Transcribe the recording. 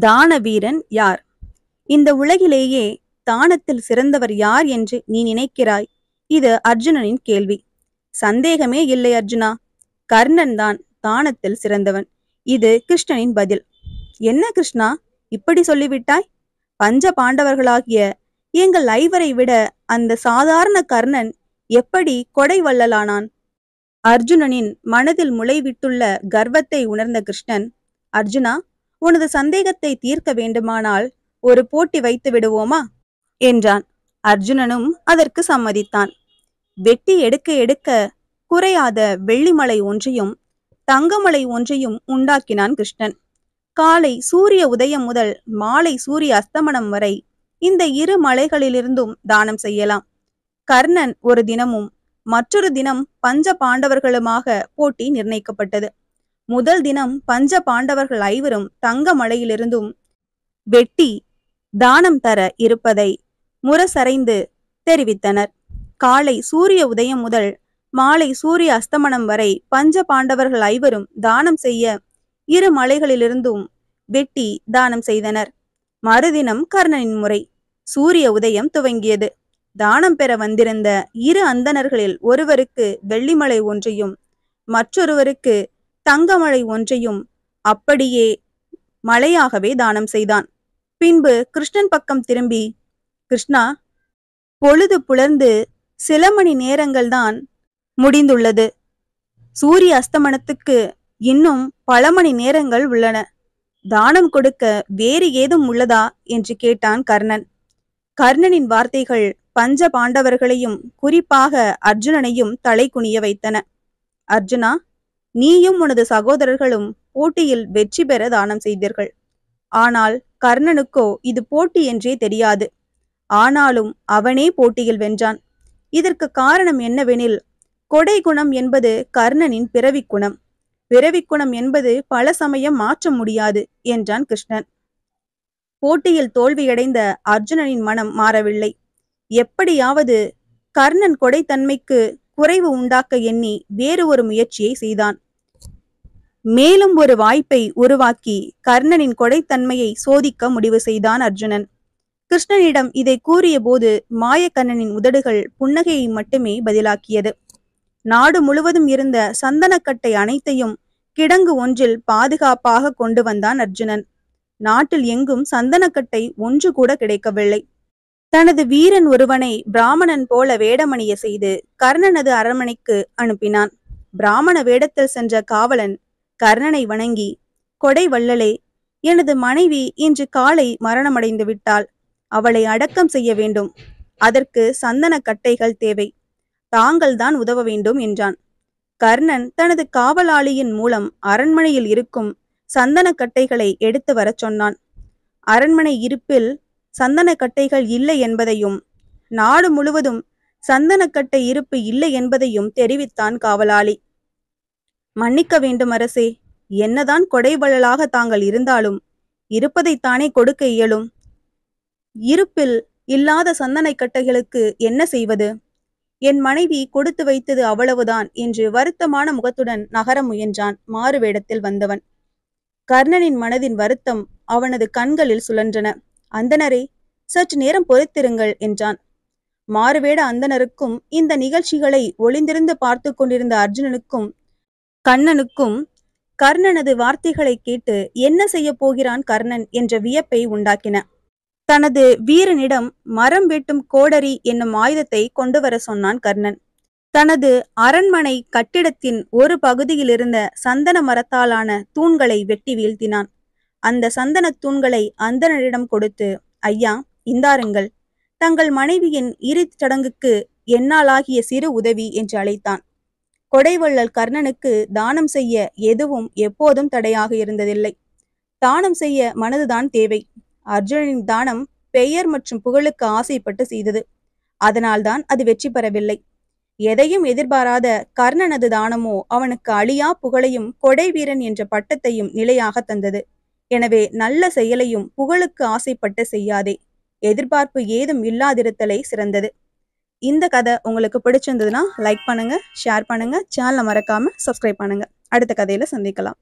தான வீரன் யார்? இந்த உலகிலேயே தானத்தில் சிறந்தவர் யார் என்று நீ நினைக்கிறாய்? இது அர்ஜுனனின் கேள்வி. சந்தேகமே இல்லை அர்ஜுனா, கர்ணன் தான் தானத்தில் சிறந்தவன். இது கிருஷ்ணனின் பதில். என்ன கிருஷ்ணா, இப்படி சொல்லிவிட்டாய்? பஞ்ச பாண்டவர்களாகிய எங்கள் ஐவரை விட அந்த சாதாரண கர்ணன் எப்படி கொடை வள்ளலானான்? அர்ஜுனனின் மனதில் முளைவிட்டுள்ள கர்வத்தை உணர்ந்த கிருஷ்ணன், அர்ஜுனா, உனது சந்தேகத்தை தீர்க்க வேண்டுமானால் ஒரு போட்டி வைத்து விடுவோமா என்றான். அர்ஜுனனும் அதற்கு சம்மதித்தான். வெட்டி எடுக்க எடுக்க குறையாத வெள்ளிமலை ஒன்றையும் தங்கமலை ஒன்றையும் உண்டாக்கினான் கிருஷ்ணன். காலை சூரிய உதயம் முதல் மாலை சூரிய அஸ்தமனம் வரை இந்த இரு மலைகளிலிருந்தும் தானம் செய்யலாம். கர்ணன் ஒரு தினமும் மற்றொரு தினம் பஞ்ச பாண்டவர்களுமாக போட்டி நிர்ணயிக்கப்பட்டது. முதல் தினம் பஞ்ச பாண்டவர்கள் ஐவரும் தங்க மலையிலிருந்தும் வெட்டி தானம் தர இருப்பதை முரசறைந்து தெரிவித்தனர். காலை சூரிய உதயம் முதல் மாலை சூரிய அஸ்தமனம் வரை பஞ்ச பாண்டவர்கள் ஐவரும் தானம் செய்ய இரு மலைகளிலிருந்தும் வெட்டி தானம் செய்தனர். மறுதினம் கர்ணனின் முறை. சூரிய உதயம் துவங்கியது. தானம் பெற வந்திருந்த இரு அந்தணர்களில் ஒருவருக்கு வெள்ளிமலை ஒன்றையும் மற்றொருவருக்கு தங்கமலை ஒன்றையும் அப்படியே மலையாகவே தானம் செய்தான். பின்பு கிருஷ்ணன் பக்கம் திரும்பி, கிருஷ்ணா, பொழுது புலர்ந்து சில மணி நேரங்கள் தான் முடிந்துள்ளது. சூரிய அஸ்தமனத்துக்கு இன்னும் பல மணி நேரங்கள் உள்ளன. தானம் கொடுக்க வேறு ஏதும் உள்ளதா என்று கேட்டான் கர்ணன். கர்ணனின் வார்த்தைகள் பஞ்ச பாண்டவர்களையும் குறிப்பாக அர்ஜுனனையும் தலை குனிய வைத்தன. அர்ஜுனா, நீயும் உனது சகோதரர்களும் போட்டியில் வெற்றி பெற தானம் செய்தீர்கள். ஆனால் கர்ணனுக்கோ இது போட்டி என்றே தெரியாது. ஆனாலும் அவனே போட்டியில் வென்றான். இதற்கு காரணம் என்னவெனில், கொடை குணம் என்பது கர்ணனின் பிறவிக்குணம். பிறவிக்குணம் என்பது பல சமயம் மாற்ற முடியாது என்றான் கிருஷ்ணன். போட்டியில் தோல்வியடைந்த அர்ஜுனனின் மனம் மாறவில்லை. எப்படியாவது கர்ணன் கொடைத்தன்மைக்கு குறைவு உண்டாக்க எண்ணி வேறு ஒரு முயற்சியை செய்தான். மேலும் ஒரு வாய்ப்பை உருவாக்கி கர்ணனின் கொடைத்தன்மையை சோதிக்க முடிவு செய்தான் அர்ஜுனன். கிருஷ்ணனிடம் இதை கூறிய போது மாயக்கண்ணனின் உதடுகள் புன்னகையை மட்டுமே பதிலாக்கியது. நாடு முழுவதும் இருந்த சந்தனக்கட்டை அனைத்தையும் கிடங்கு ஒன்றில் பாதுகாப்பாக கொண்டு வந்தான் அர்ஜுனன். நாட்டில் எங்கும் சந்தனக்கட்டை ஒன்று கூட கிடைக்கவில்லை. தனது வீரன் ஒருவனை பிராமணன் போல வேடமணிய செய்து கர்ணனது அரண்மனைக்கு அனுப்பினான். பிராமண வேடத்தில் சென்ற காவலன் கர்ணனை வணங்கி, கொடை வள்ளலே, எனது மனைவி இன்று காலை மரணமடைந்து விட்டாள். அவளை அடக்கம் செய்ய வேண்டும். அதற்கு சந்தன கட்டைகள் தேவை. தாங்கள் தான் உதவ வேண்டும் என்றான். கர்ணன் தனது காவலாளியின் மூலம் அரண்மனையில் இருக்கும் சந்தன கட்டைகளை எடுத்து வரச் சொன்னான். அரண்மனை இருப்பில் சந்தன கட்டைகள் இல்லை என்பதையும் நாடு முழுவதும் சந்தனக்கட்டை இருப்பு இல்லை என்பதையும் தெரிவித்தான் காவலாளி. மன்னிக்க வேண்டும் அரசே, என்னதான் கொடைவள்ளலாக தாங்கள் இருந்தாலும் இருப்பதைத்தானே கொடுக்க இயலும். இருப்பில் இல்லாத சந்தன கட்டைகளுக்கு என்ன செய்வது? என் மனைவி கொடுத்து வைத்தது அவ்வளவுதான் என்று வருத்தமான முகத்துடன் நகர முயன்றான் மாறுவேடத்தில் வந்தவன். கர்ணனின் மனதின் வருத்தம் அவனது கண்களில் சுழன்றன. அந்தணரே, சற்று நேரம் பொறுத்திருங்கள் என்றான். மாறுவேட அந்தணருக்கும் இந்த நிகழ்ச்சிகளை ஒளிந்திருந்து பார்த்து கொண்டிருந்த அர்ஜுனனுக்கும் கண்ணனுக்கும் கர்ணனது வார்த்தைகளை கேட்டு என்ன செய்ய போகிறான் கர்ணன் என்ற வியப்பை உண்டாக்கின. தனது வீரனிடம் மரம் வெட்டும் கோடரி என்னும் ஆயுதத்தை கொண்டு வர சொன்னான் கர்ணன். தனது அரண்மனை கட்டிடத்தின் ஒரு பகுதியில் இருந்த சந்தன மரத்தாலான தூண்களை வெட்டி வீழ்த்தினான். அந்த சந்தன தூண்களை அந்தணரிடம் கொடுத்து, ஐயா, இந்தாருங்கள், தங்கள் மனைவியின் இறுதிச் சடங்குக்கு என்னாலாகிய சிறு உதவி என்று அழைத்தான். கொடைவள்ளல் கர்ணனுக்கு தானம் செய்ய எதுவும் எப்போதும் தடையாக இருந்ததில்லை. தானம் செய்ய மனதுதான் தேவை. அர்ஜுனனின் தானம் பெயர் மற்றும் புகழுக்கு ஆசைப்பட்டு செய்தது. அதனால்தான் அது வெற்றி பெறவில்லை. எதையும் எதிர்பாராத கர்ணனது தானமோ அவனுக்கு அழியா புகழையும் கொடை வீரன் என்ற பட்டத்தையும் நிலையாக தந்தது. எனவே நல்ல செயலையும் புகழுக்கு ஆசைப்பட்டு செய்யாதே. எதிர்பார்ப்பு ஏதும் இல்லாதிருத்தலை சிறந்தது. இந்த கதை உங்களுக்கு பிடிச்சிருந்ததுன்னா லைக் பண்ணுங்க, ஷேர் பண்ணுங்க, சேனலை மறக்காம சப்ஸ்கிரைப் பண்ணுங்க. அடுத்த கதையில சந்திக்கலாம்.